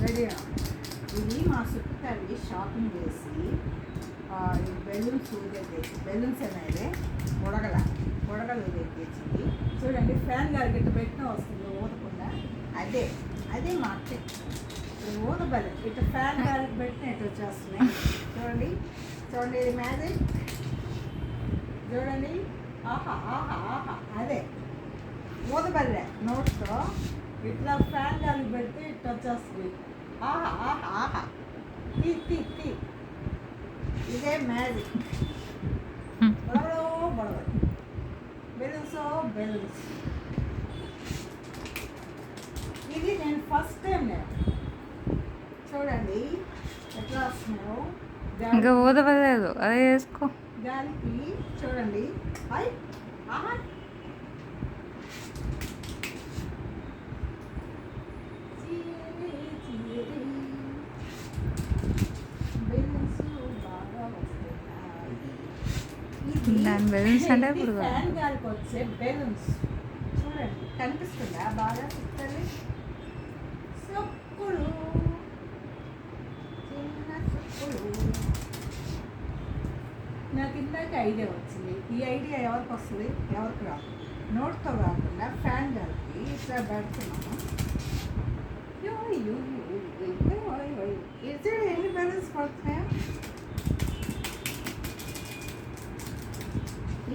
Ready. ఇది మా చుట్టుపక్కల షాపింగ్ చేసి ఈ బెలూన్స్ తెచ్చి బెలూన్స్ అనేది బుడగలు తెచ్చింది. చూడండి ఫ్యాన్ గారికి ఇట్లా పెట్టినా వస్తుంది ఊదకుండా. అదే మా అక్క ఊదబెల్ ఇట్లా ఫ్యాన్ గారికి పెట్టిన ఇట్లా వచ్చేస్తున్నాయి. చూడండి ఇది మ్యాజిక్. చూడండి ఆహా ఆహా ఆహా అదే ఊదబెల్లే నోట్తో ఇట్లా ఫ్యాన్ గాలికి పెడితే ఇట్లా వచ్చేస్తుంది. ఆహా ఆహా ఆహా తీ ఇదే మ్యాజిక్. బొడవలు బెలూన్స్ ఇది నేను ఫస్ట్ టైం చూడండి ఎట్లా వస్తున్నాయో. ఇంకా ఊదవలేదు, అదే వేసుకో. గాలికి చూడండి. ఆహా దాని బెలూన్స్ అంటే ఇప్పుడు ఫ్యాన్ గాలికి వచ్చే బెలూన్స్ చూడండి కనిపిస్తుందా బాగా చిత్తలు సొక్కులు చిన్న సొక్కులు. నాకు ఇందాక ఐడియా వచ్చింది. ఈ ఐడియా ఎవరికి వస్తుంది ఎవరికి రాదు. నోట్తో కాకుండా ఫ్యాన్ గాలికి ఇట్లా పెడుతున్నాము. ఎన్ని బెలూన్స్ పడుతున్నాయో.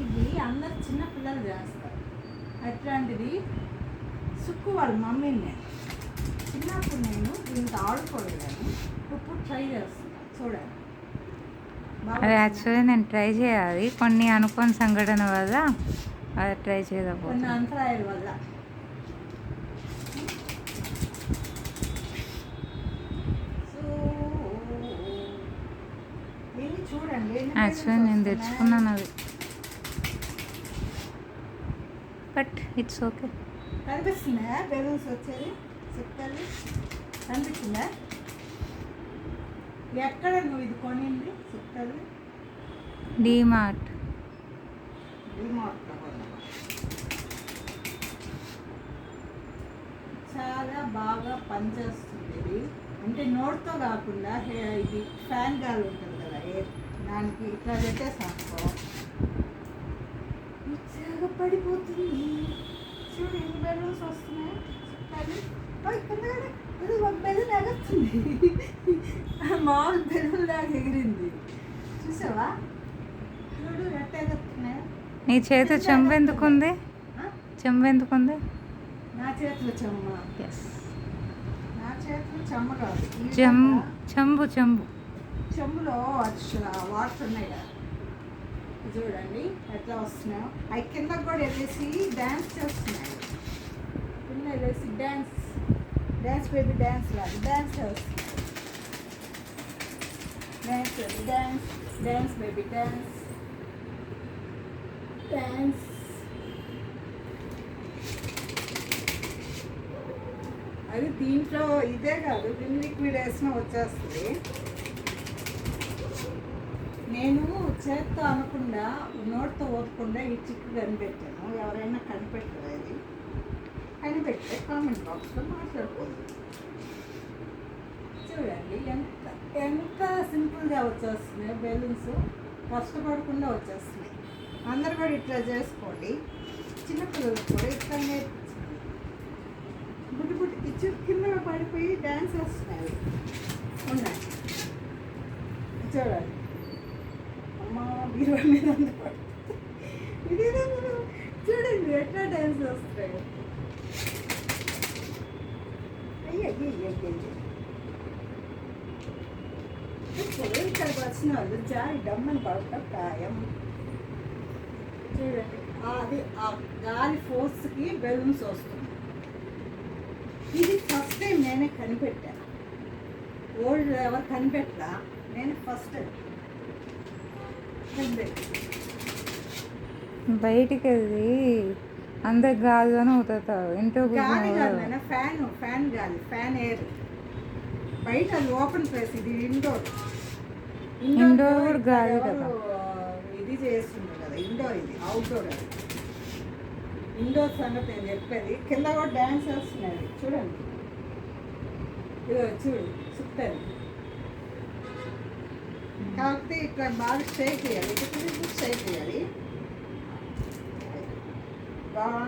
ఇది అందరు చిన్నపిల్లలు చేస్తారు. అట్లాంటిది సుక్కు వాళ్ళ మమ్మీని నేను చిన్నప్పుడు నేను దీనికి ఆడుకోలేను. ఇప్పుడు ట్రై చేస్తున్నాను. చూడండి అది యాక్చువల్లీ నేను ట్రై చేయాలి. కొన్ని అనుకోని సంఘటన వల్ల అది ట్రై చేయకపోతే కొన్ని అంతరాయాల వల్ల. చూడండి యాక్చువల్లీ నేను తెచ్చుకున్నాను అది, బట్ ఇట్స్ ఓకే. కనిపిస్తుందా బెలూన్స్ వచ్చేది? చెప్తాను కనిపిస్తుందా? ఎక్కడ నువ్వు ఇది కొనింది? చెప్తాను డిమార్ట్. చాలా బాగా పనిచేస్తుంది ఇది. అంటే నోట్తో కాకుండా ఇది ఫ్యాన్ గాలి ఉంటుంది కదా దానికి ఇట్లా పెట్టేసానుకో ఇట్లాగా పడిపోతుంది. చూడు ఎన్ని బెలూన్స్ వస్తున్నాయి. ఇది ఒక బెలూన్ ఎగురుతుంది. మామూలు బెలూన్ లాగా ఎగిరింది. చూసావా? చూడు ఎట్ట ఎగురుతున్నాయి. నీ చేతి చెంబు ఎందుకుంది? నా చేతిలో చెమ్మ. ఎస్, నా చేతిలో చెమ్మ కాదు, చెంబులో వాటర్ ఉన్నాయి కదా. చూడండి ఎట్లా వస్తున్నాయో. అవి కిందకు కూడా వెళ్ళేసి డ్యాన్స్ చేస్తున్నాయి. కింద వెళ్ళేసి డ్యాన్స్ బేబీ డ్యాన్స్ లాగా డ్యాన్స్ చేస్తున్నాయి. Dance baby dance. అది దీంట్లో ఇదే కాదు, విమ్ లిక్విడ్ వేసినా వచ్చేస్తుంది. నేను చేత్తో అనకుండా నోట్తో ఓదకుండా ఈ చిక్కు కనిపెట్టాను. ఎవరైనా కనిపెట్టలేదు. కనిపెట్టే కామెంట్ బాక్స్లో మాట్లాడుకోండి. చూడండి ఎంత సింపుల్గా వచ్చేస్తున్నాయి బెలూన్స్. కష్టపడకుండా వచ్చేస్తున్నాయి. అందరు కూడా ఇట్లా చేసుకోండి. చిన్నపిల్లలకు కూడా ఇట్లా నేర్పించండి. బుడ్డి ఇచ్చి కింద పడిపోయి డ్యాన్స్ వేస్తున్నాయి. ఉన్నాయి చూడండి. అమ్మా బీరువా మీద ఇది చూడండి ఎట్లా డ్యాన్స్ వస్తాయి. ఇక్కడికి వచ్చిన వాళ్ళు జారి డమ్మని పడటం ఖాయం. చూడండి అది ఆ గాలి ఫోర్స్కి బెలూన్స్ వస్తుంది. ఇది ఫస్ట్ టైం నేనే కనిపెట్టాను. ఓల్డ్ ఎవరు కనిపెట్టా, నేను ఫస్ట్ టైం బయటికి వెళ్ళి అందరు గాలిలోనే అవుతారు. ఇంట్లో గాలి కాదు, ఫ్యాన్ గాలి, ఫ్యాన్ ఎయిర్. బయట అది ఓపెన్ ప్లేస్, ఇది ఇండోర్ కూడా గాలి కదా. ఇది చేస్తుంది కదా ఇండోర్, ఇది అవుట్డోర్. అది ఇండోర్ సంగతి నేను చెప్పేది. కింద కూడా డ్యాన్స్ వేస్తున్నాయి చూడండి. ఇదో చూడు చుట్టాను. కాకపోతే ఇట్లా బాగా స్ట్రైట్ చేయాలి, ఇట్లా స్ట్రైట్ చేయాలి. బాగా